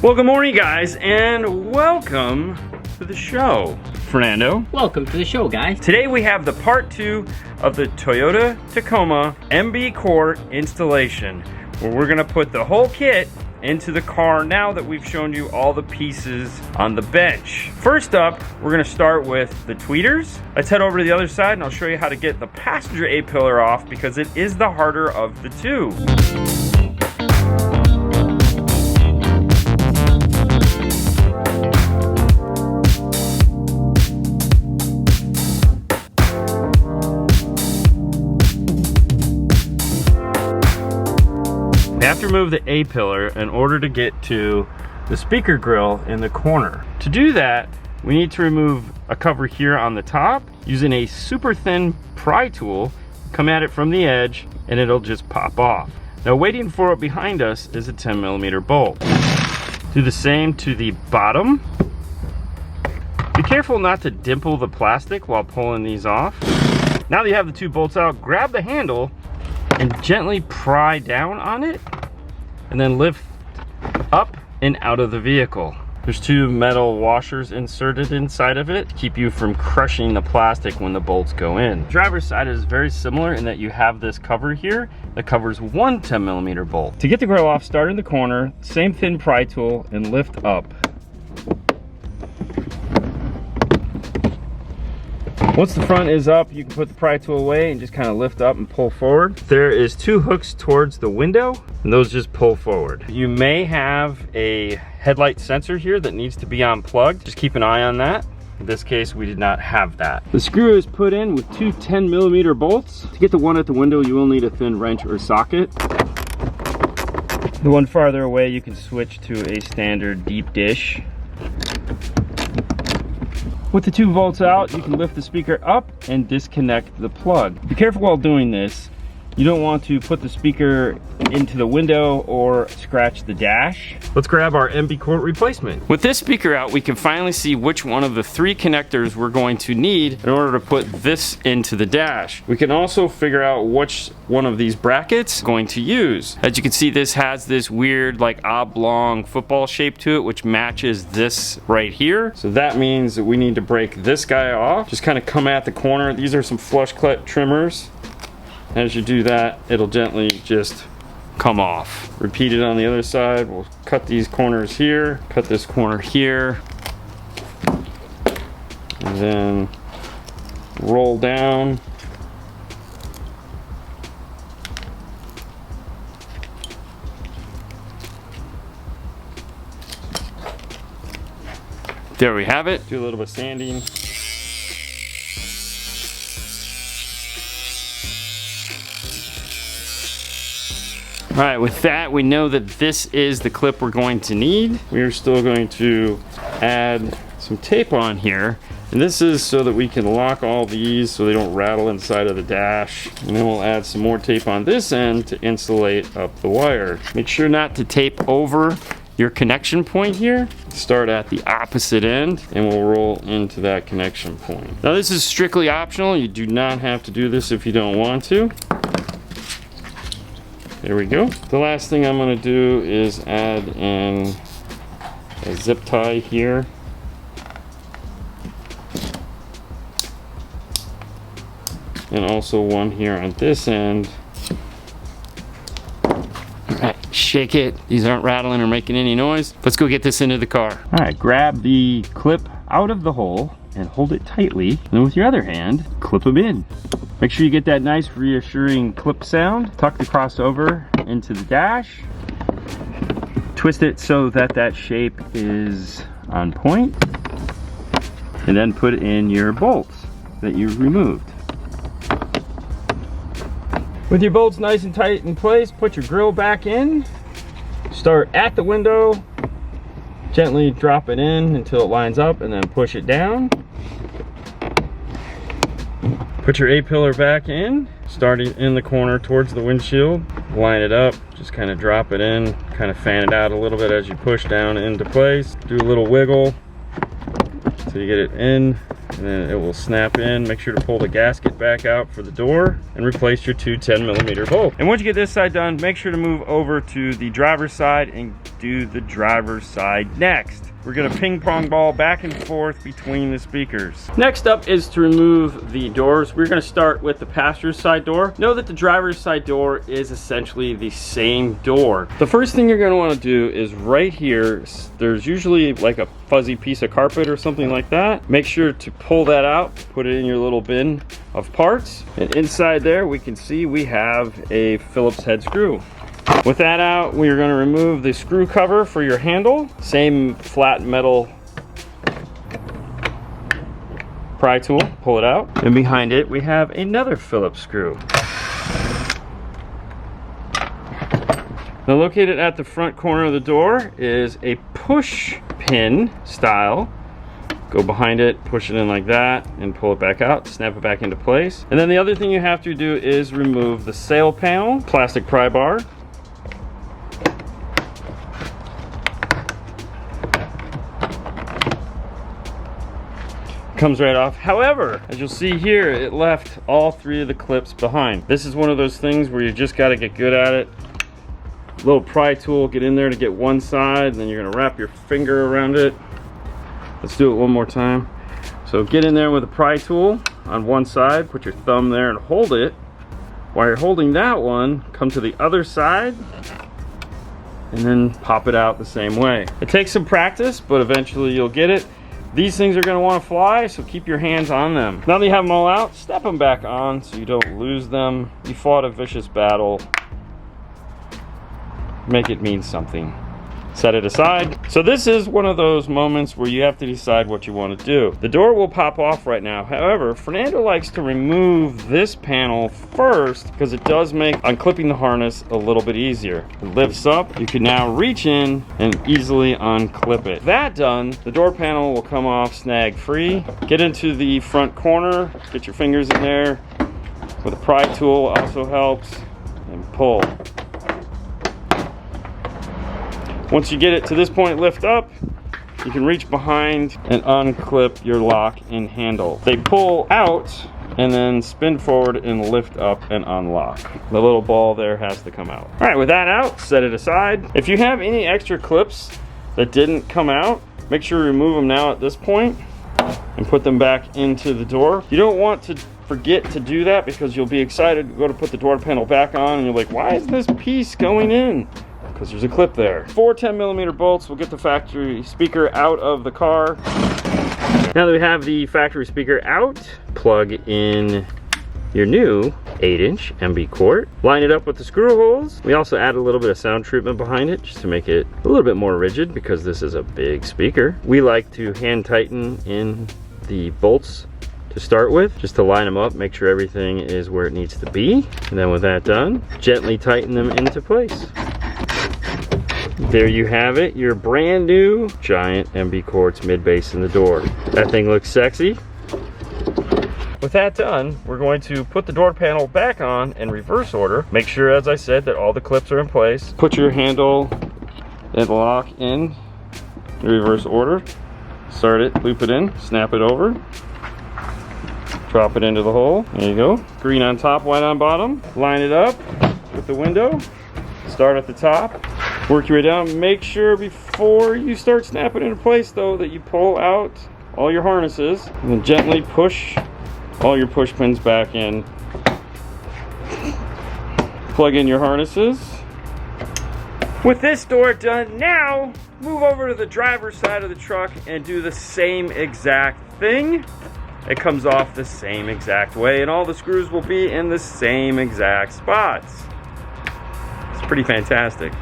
Well, good morning, guys, and welcome to the show. Fernando. Welcome to the show, guys. Today we have the part 2 of the Toyota Tacoma Mb Quart installation, where we're going to put the whole kit into the car now that we've shown you all the pieces on the bench. First up, we're going to start with the tweeters. Let's head over to the other side and I'll show you how to get the passenger A-pillar off, because it is the harder of the two. We have to remove the A-pillar in order to get to the speaker grill in the corner. To do that, we need to remove a cover here on the top using a super thin pry tool. Come at it from the edge and it'll just pop off. Now, waiting for it behind us is a 10mm bolt. Do the same to the bottom. Be careful not to dimple the plastic while pulling these off. Now that you have the two bolts out, grab the handle and gently pry down on it, and then lift up and out of the vehicle. There's two metal washers inserted inside of it to keep you from crushing the plastic when the bolts go in. The driver's side is very similar in that you have this cover here that covers one 10mm bolt. To get the grill off, start in the corner, same thin pry tool, and lift up. Once the front is up, you can put the pry tool away and just kind of lift up and pull forward. There is two hooks towards the window, and those just pull forward. You may have a headlight sensor here that needs to be unplugged. Just keep an eye on that. In this case, we did not have that. The screw is put in with two 10mm bolts. To get the one at the window, you will need a thin wrench or socket. The one farther away, you can switch to a standard deep dish. With the two volts out, you can lift the speaker up and disconnect the plug. Be careful while doing this. You don't want to put the speaker into the window or scratch the dash. Let's grab our Mb Quart replacement. With this speaker out, we can finally see which one of the three connectors we're going to need in order to put this into the dash. We can also figure out which one of these brackets we're going to use. As you can see, this has this weird like oblong football shape to it, which matches this right here. So that means that we need to break this guy off. Just kind of come at the corner. These are some flush cut trimmers. As you do that, it'll gently just come off. Repeat it on the other side. We'll cut these corners here, cut this corner here, and then roll down. There we have it. Do a little bit of sanding. All right, with that, we know that this is the clip we're going to need. We are still going to add some tape on here. And this is so that we can lock all these so they don't rattle inside of the dash. And then we'll add some more tape on this end to insulate up the wire. Make sure not to tape over your connection point here. Start at the opposite end and we'll roll into that connection point. Now, this is strictly optional. You do not have to do this if you don't want to. There we go. The last thing I'm going to do is add in a zip tie here. And also one here on this end. All right, shake it. These aren't rattling or making any noise. Let's go get this into the car. All right, grab the clip out of the hole and hold it tightly. And then with your other hand, clip them in. Make sure you get that nice reassuring clip sound. Tuck the crossover into the dash. Twist it so that that shape is on point. And then put in your bolts that you removed. With your bolts nice and tight in place, put your grill back in. Start at the window. Gently drop it in until it lines up and then push it down. Put your A-pillar back in, starting in the corner towards the windshield. Line it up, just kind of drop it in, kind of fan it out a little bit as you push down into place. Do a little wiggle until you get it in, and then it will snap in. Make sure to pull the gasket back out for the door and replace your two 10mm bolts. And once you get this side done, make sure to move over to the driver's side and do do the driver's side next. We're gonna ping pong ball back and forth between the speakers. Next up is to remove the doors. We're gonna start with the passenger's side door. Know that the driver's side door is essentially the same door. The first thing you're gonna wanna do is right here, there's usually like a fuzzy piece of carpet or something like that. Make sure to pull that out, put it in your little bin of parts. And inside there, we can see we have a Phillips head screw. With that out, we are going to remove the screw cover for your handle. Same flat metal pry tool, pull it out. And behind it, we have another Phillips screw. Now located at the front corner of the door is a push pin style. Go behind it, push it in like that, and pull it back out, snap it back into place. And then the other thing you have to do is remove the sail panel, plastic pry bar. Comes right off. However, as you'll see here, it left all three of the clips behind. This is one of those things where you just got to get good at it. Little pry tool, get in there to get one side, and then you're gonna wrap your finger around it. Let's do it one more time. So get in there with a pry tool on one side, put your thumb there and hold it. While you're holding that one, come to the other side and then pop it out the same way. It takes some practice, but eventually you'll get it. These things are going to want to fly, so keep your hands on them. Now that you have them all out, step them back on so you don't lose them. You fought a vicious battle. Make it mean something. Set it aside. So this is one of those moments where you have to decide what you want to do. The door will pop off right now. However, Fernando likes to remove this panel first because it does make unclipping the harness a little bit easier. It lifts up. You can now reach in and easily unclip it. That done, the door panel will come off snag free. Get into the front corner. Get your fingers in there. With a pry tool also helps. And pull. Once you get it to this point, lift up, you can reach behind and unclip your lock and handle. They pull out and then spin forward and lift up and unlock. The little ball there has to come out. All right, with that out, set it aside. If you have any extra clips that didn't come out, make sure you remove them now at this point and put them back into the door. You don't want to forget to do that because you'll be excited to go to put the door panel back on and you're like, why is this piece going in? Because there's a clip there. 4 10mm bolts will get the factory speaker out of the car. Now that we have the factory speaker out, plug in your new 8-inch Mb Quart. Line it up with the screw holes. We also add a little bit of sound treatment behind it just to make it a little bit more rigid because this is a big speaker. We like to hand tighten in the bolts to start with, just to line them up, make sure everything is where it needs to be. And then with that done, gently tighten them into place. There you have it, your brand new giant Mb Quartz mid-bass in the door. That thing looks sexy. With that done, we're going to put the door panel back on in reverse order. Make sure, as I said, that all the clips are in place. Put your handle and lock in reverse order. Start it, loop it in, snap it over. Drop it into the hole. There you go. Green on top, white on bottom. Line it up with the window. Start at the top. Work your way down. Make sure before you start snapping into place though that you pull out all your harnesses and then gently push all your push pins back in. Plug in your harnesses. With this door done, now move over to the driver's side of the truck and do the same exact thing. It comes off the same exact way and all the screws will be in the same exact spots. It's pretty fantastic.